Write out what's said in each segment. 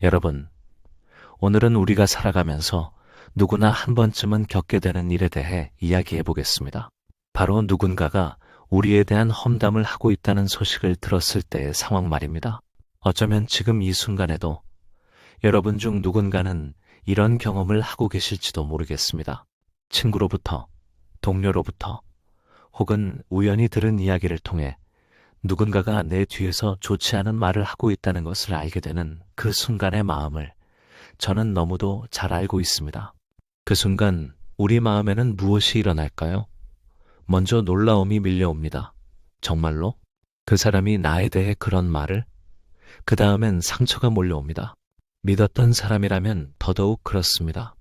여러분, 오늘은 우리가 살아가면서 누구나 한 번쯤은 겪게 되는 일에 대해 이야기해 보겠습니다. 바로 누군가가 우리에 대한 험담을 하고 있다는 소식을 들었을 때의 상황 말입니다. 어쩌면 지금 이 순간에도 여러분 중 누군가는 이런 경험을 하고 계실지도 모르겠습니다. 친구로부터, 동료로부터, 혹은 우연히 들은 이야기를 통해 누군가가 내 뒤에서 좋지 않은 말을 하고 있다는 것을 알게 되는 그 순간의 마음을 저는 너무도 잘 알고 있습니다. 그 순간 우리 마음에는 무엇이 일어날까요? 먼저 놀라움이 밀려옵니다. 정말로? 그 사람이 나에 대해 그런 말을? 그 다음엔 상처가 몰려옵니다. 믿었던 사람이라면 더더욱 그렇습니다.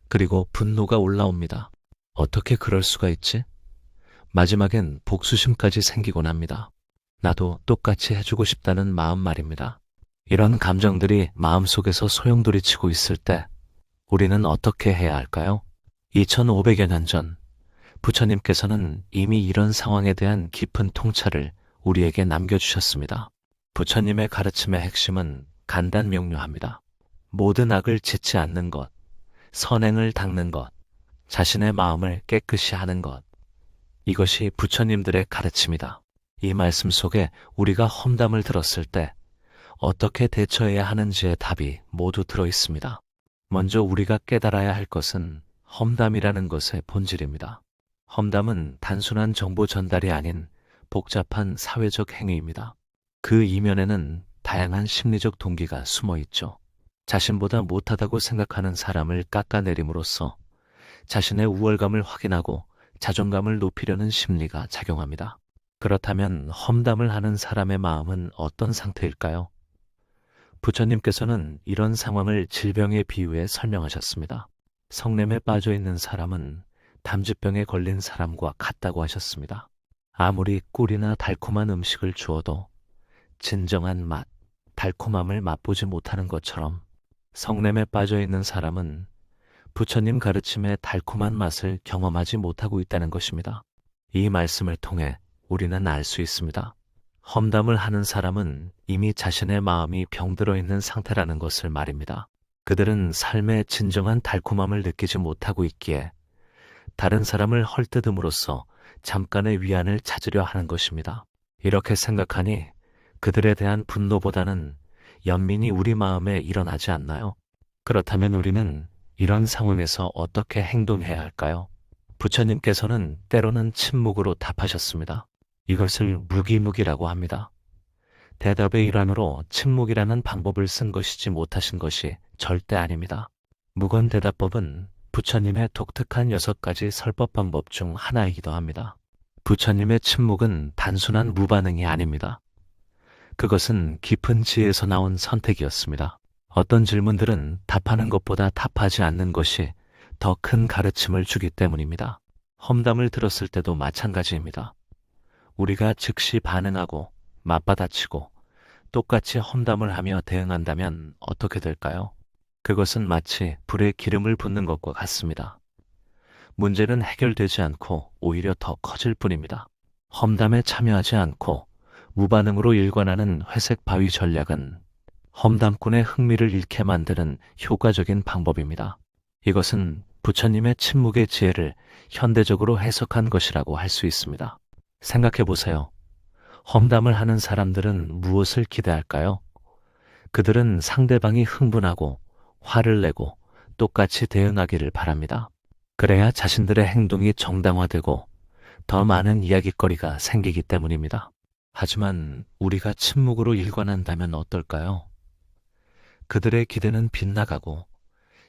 그리고 분노가 올라옵니다. 어떻게 그럴 수가 있지? 마지막엔 복수심까지 생기곤 합니다. 나도 똑같이 해주고 싶다는 마음 말입니다. 이런 감정들이 마음속에서 소용돌이치고 있을 때 우리는 어떻게 해야 할까요? 2500여 년 전 부처님께서는 이미 이런 상황에 대한 깊은 통찰을 우리에게 남겨주셨습니다. 부처님의 가르침의 핵심은 간단 명료합니다. 모든 악을 짓지 않는 것, 선행을 닦는 것, 자신의 마음을 깨끗이 하는 것. 이것이 부처님들의 가르침이다. 이 말씀 속에 우리가 험담을 들었을 때 어떻게 대처해야 하는지의 답이 모두 들어 있습니다. 먼저 우리가 깨달아야 할 것은 험담이라는 것의 본질입니다. 험담은 단순한 정보 전달이 아닌 복잡한 사회적 행위입니다. 그 이면에는 다양한 심리적 동기가 숨어 있죠. 자신보다 못하다고 생각하는 사람을 깎아내림으로써 자신의 우월감을 확인하고 자존감을 높이려는 심리가 작용합니다. 그렇다면 험담을 하는 사람의 마음은 어떤 상태일까요? 부처님께서는 이런 상황을 질병에 비유해 설명하셨습니다. 성냄에 빠져 있는 사람은 담즙병에 걸린 사람과 같다고 하셨습니다. 아무리 꿀이나 달콤한 음식을 주어도 진정한 맛, 달콤함을 맛보지 못하는 것처럼 성냄에 빠져 있는 사람은 부처님 가르침의 달콤한 맛을 경험하지 못하고 있다는 것입니다. 이 말씀을 통해 우리는 알 수 있습니다. 험담을 하는 사람은 이미 자신의 마음이 병들어 있는 상태라는 것을 말입니다. 그들은 삶의 진정한 달콤함을 느끼지 못하고 있기에 다른 사람을 헐뜯음으로써 잠깐의 위안을 찾으려 하는 것입니다. 이렇게 생각하니 그들에 대한 분노보다는 연민이 우리 마음에 일어나지 않나요? 그렇다면 우리는 이런 상황에서 어떻게 행동해야 할까요? 부처님께서는 때로는 침묵으로 답하셨습니다. 이것을 무기무기라고 합니다. 대답의 일환으로 침묵이라는 방법을 쓴 것이지 못하신 것이 절대 아닙니다. 무건대답법은 부처님의 독특한 6가지 설법 방법 중 하나이기도 합니다. 부처님의 침묵은 단순한 무반응이 아닙니다. 그것은 깊은 지혜에서 나온 선택이었습니다. 어떤 질문들은 답하는 것보다 답하지 않는 것이 더 큰 가르침을 주기 때문입니다. 험담을 들었을 때도 마찬가지입니다. 우리가 즉시 반응하고 맞받아치고 똑같이 험담을 하며 대응한다면 어떻게 될까요? 그것은 마치 불에 기름을 붓는 것과 같습니다. 문제는 해결되지 않고 오히려 더 커질 뿐입니다. 험담에 참여하지 않고 무반응으로 일관하는 회색 바위 전략은 험담꾼의 흥미를 잃게 만드는 효과적인 방법입니다. 이것은 부처님의 침묵의 지혜를 현대적으로 해석한 것이라고 할 수 있습니다. 생각해 보세요. 험담을 하는 사람들은 무엇을 기대할까요? 그들은 상대방이 흥분하고 화를 내고 똑같이 대응하기를 바랍니다. 그래야 자신들의 행동이 정당화되고 더 많은 이야깃거리가 생기기 때문입니다. 하지만 우리가 침묵으로 일관한다면 어떨까요? 그들의 기대는 빗나가고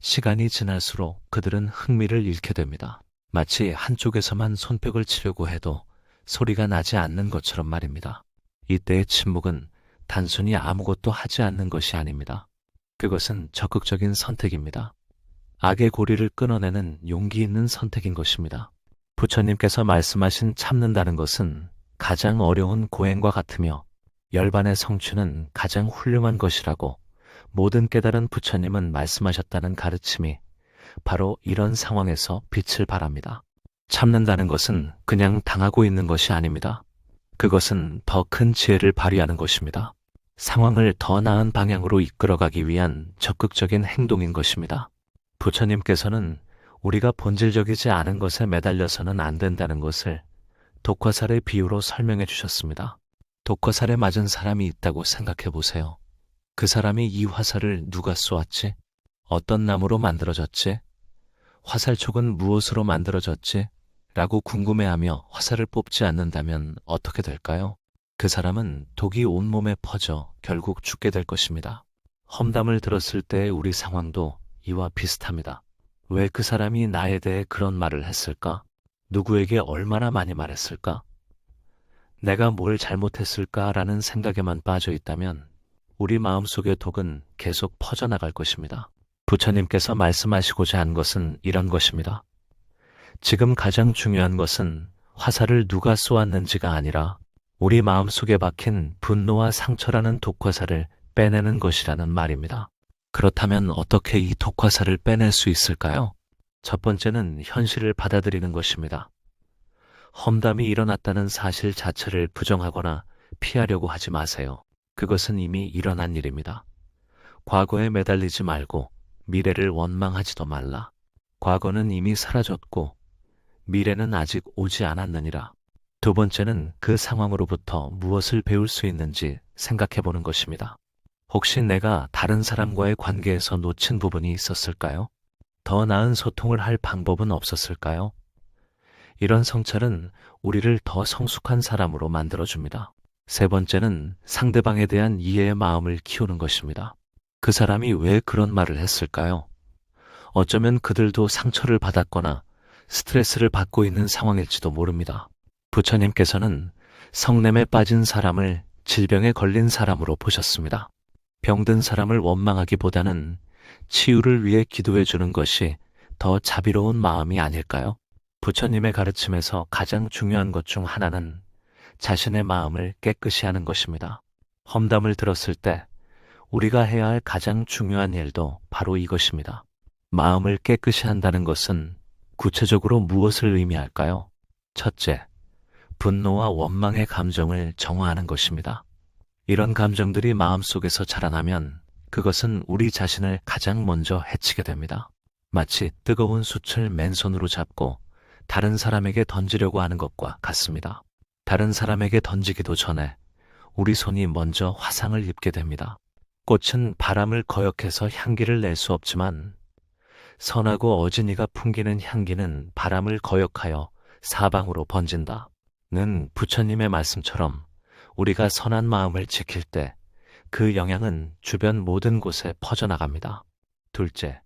시간이 지날수록 그들은 흥미를 잃게 됩니다. 마치 한쪽에서만 손뼉을 치려고 해도 소리가 나지 않는 것처럼 말입니다. 이때의 침묵은 단순히 아무것도 하지 않는 것이 아닙니다. 그것은 적극적인 선택입니다. 악의 고리를 끊어내는 용기 있는 선택인 것입니다. 부처님께서 말씀하신 참는다는 것은 가장 어려운 고행과 같으며 열반의 성취는 가장 훌륭한 것이라고 모든 깨달은 부처님은 말씀하셨다는 가르침이 바로 이런 상황에서 빛을 발합니다. 참는다는 것은 그냥 당하고 있는 것이 아닙니다. 그것은 더 큰 지혜를 발휘하는 것입니다. 상황을 더 나은 방향으로 이끌어가기 위한 적극적인 행동인 것입니다. 부처님께서는 우리가 본질적이지 않은 것에 매달려서는 안 된다는 것을 독화살의 비유로 설명해 주셨습니다. 독화살에 맞은 사람이 있다고 생각해 보세요. 그 사람이 이 화살을 누가 쏘았지? 어떤 나무로 만들어졌지? 화살촉은 무엇으로 만들어졌지? 라고 궁금해하며 화살을 뽑지 않는다면 어떻게 될까요? 그 사람은 독이 온몸에 퍼져 결국 죽게 될 것입니다. 험담을 들었을 때 우리 상황도 이와 비슷합니다. 왜 그 사람이 나에 대해 그런 말을 했을까? 누구에게 얼마나 많이 말했을까? 내가 뭘 잘못했을까라는 생각에만 빠져 있다면 우리 마음속의 독은 계속 퍼져나갈 것입니다. 부처님께서 말씀하시고자 한 것은 이런 것입니다. 지금 가장 중요한 것은 화살을 누가 쏘았는지가 아니라 우리 마음속에 박힌 분노와 상처라는 독화살을 빼내는 것이라는 말입니다. 그렇다면 어떻게 이 독화살을 빼낼 수 있을까요? 첫 번째는 현실을 받아들이는 것입니다. 험담이 일어났다는 사실 자체를 부정하거나 피하려고 하지 마세요. 그것은 이미 일어난 일입니다. 과거에 매달리지 말고 미래를 원망하지도 말라. 과거는 이미 사라졌고 미래는 아직 오지 않았느니라. 두 번째는 그 상황으로부터 무엇을 배울 수 있는지 생각해 보는 것입니다. 혹시 내가 다른 사람과의 관계에서 놓친 부분이 있었을까요? 더 나은 소통을 할 방법은 없었을까요? 이런 성찰은 우리를 더 성숙한 사람으로 만들어줍니다. 세 번째는 상대방에 대한 이해의 마음을 키우는 것입니다. 그 사람이 왜 그런 말을 했을까요? 어쩌면 그들도 상처를 받았거나 스트레스를 받고 있는 상황일지도 모릅니다. 부처님께서는 성냄에 빠진 사람을 질병에 걸린 사람으로 보셨습니다. 병든 사람을 원망하기보다는 치유를 위해 기도해 주는 것이 더 자비로운 마음이 아닐까요? 부처님의 가르침에서 가장 중요한 것 중 하나는 자신의 마음을 깨끗이 하는 것입니다. 험담을 들었을 때 우리가 해야 할 가장 중요한 일도 바로 이것입니다. 마음을 깨끗이 한다는 것은 구체적으로 무엇을 의미할까요? 첫째, 분노와 원망의 감정을 정화하는 것입니다. 이런 감정들이 마음속에서 자라나면 그것은 우리 자신을 가장 먼저 해치게 됩니다. 마치 뜨거운 숯을 맨손으로 잡고 다른 사람에게 던지려고 하는 것과 같습니다. 다른 사람에게 던지기도 전에 우리 손이 먼저 화상을 입게 됩니다. 꽃은 바람을 거역해서 향기를 낼 수 없지만 선하고 어진이가 풍기는 향기는 바람을 거역하여 사방으로 번진다. 는 부처님의 말씀처럼 우리가 선한 마음을 지킬 때 그 영향은 주변 모든 곳에 퍼져나갑니다. 둘째,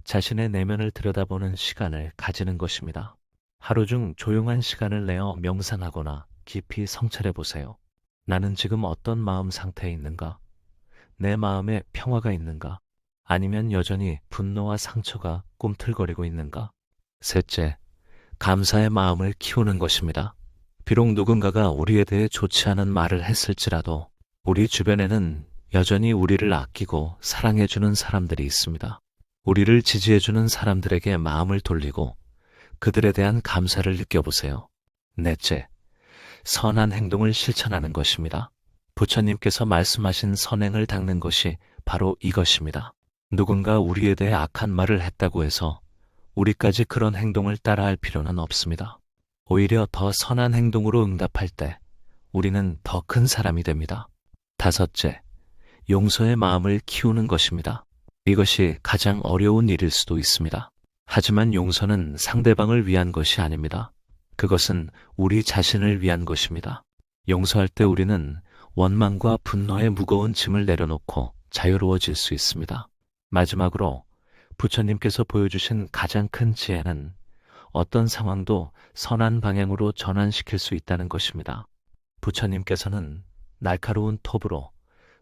자신의 내면을 들여다보는 시간을 가지는 것입니다. 하루 중 조용한 시간을 내어 명상하거나 깊이 성찰해 보세요. 나는 지금 어떤 마음 상태에 있는가? 내 마음에 평화가 있는가? 아니면 여전히 분노와 상처가 꿈틀거리고 있는가? 셋째, 감사의 마음을 키우는 것입니다. 비록 누군가가 우리에 대해 좋지 않은 말을 했을지라도 우리 주변에는 여전히 우리를 아끼고 사랑해주는 사람들이 있습니다. 우리를 지지해주는 사람들에게 마음을 돌리고 그들에 대한 감사를 느껴보세요. 넷째, 선한 행동을 실천하는 것입니다. 부처님께서 말씀하신 선행을 닦는 것이 바로 이것입니다. 누군가 우리에 대해 악한 말을 했다고 해서 우리까지 그런 행동을 따라할 필요는 없습니다. 오히려 더 선한 행동으로 응답할 때 우리는 더 큰 사람이 됩니다. 다섯째, 용서의 마음을 키우는 것입니다. 이것이 가장 어려운 일일 수도 있습니다. 하지만 용서는 상대방을 위한 것이 아닙니다. 그것은 우리 자신을 위한 것입니다. 용서할 때 우리는 원망과 분노의 무거운 짐을 내려놓고 자유로워질 수 있습니다. 마지막으로 부처님께서 보여주신 가장 큰 지혜는 어떤 상황도 선한 방향으로 전환시킬 수 있다는 것입니다. 부처님께서는 날카로운 톱으로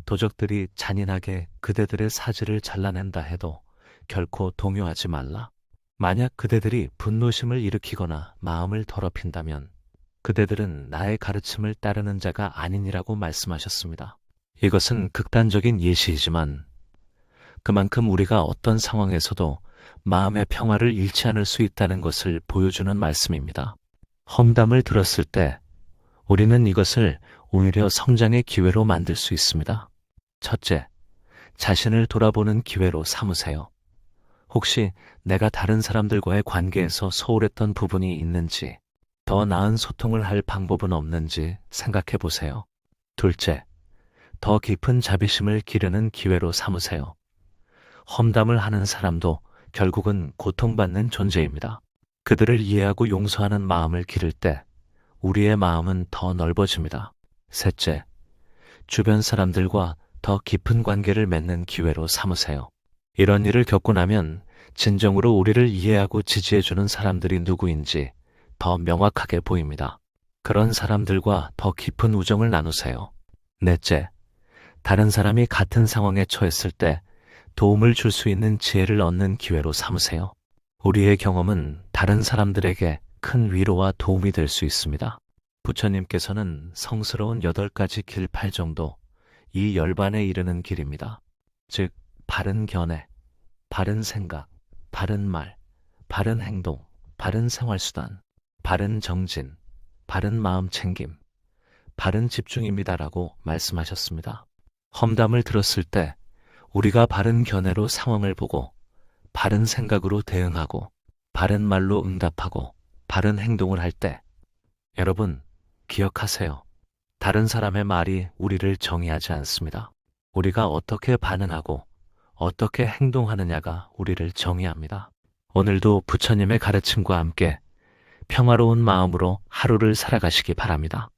도적들이 잔인하게 그대들의 사지를 잘라낸다 해도 결코 동요하지 말라. 만약 그대들이 분노심을 일으키거나 마음을 더럽힌다면 그대들은 나의 가르침을 따르는 자가 아니니라고 말씀하셨습니다. 이것은 극단적인 예시이지만 그만큼 우리가 어떤 상황에서도 마음의 평화를 잃지 않을 수 있다는 것을 보여주는 말씀입니다. 험담을 들었을 때 우리는 이것을 오히려 성장의 기회로 만들 수 있습니다. 첫째, 자신을 돌아보는 기회로 삼으세요. 혹시 내가 다른 사람들과의 관계에서 소홀했던 부분이 있는지, 더 나은 소통을 할 방법은 없는지 생각해 보세요. 둘째, 더 깊은 자비심을 기르는 기회로 삼으세요. 험담을 하는 사람도 결국은 고통받는 존재입니다. 그들을 이해하고 용서하는 마음을 기를 때 우리의 마음은 더 넓어집니다. 셋째, 주변 사람들과 더 깊은 관계를 맺는 기회로 삼으세요. 이런 일을 겪고 나면 진정으로 우리를 이해하고 지지해주는 사람들이 누구인지 더 명확하게 보입니다. 그런 사람들과 더 깊은 우정을 나누세요. 넷째, 다른 사람이 같은 상황에 처했을 때 도움을 줄 수 있는 지혜를 얻는 기회로 삼으세요. 우리의 경험은 다른 사람들에게 큰 위로와 도움이 될 수 있습니다. 부처님께서는 성스러운 8가지 길팔 정도, 이 열반에 이르는 길입니다. 즉, 바른 견해, 바른 생각, 바른 말, 바른 행동, 바른 생활수단, 바른 정진, 바른 마음 챙김, 바른 집중입니다라고 말씀하셨습니다. 험담을 들었을 때 우리가 바른 견해로 상황을 보고 바른 생각으로 대응하고 바른 말로 응답하고 바른 행동을 할 때 여러분 기억하세요. 다른 사람의 말이 우리를 정의하지 않습니다. 우리가 어떻게 반응하고 어떻게 행동하느냐가 우리를 정의합니다. 오늘도 부처님의 가르침과 함께 평화로운 마음으로 하루를 살아가시기 바랍니다.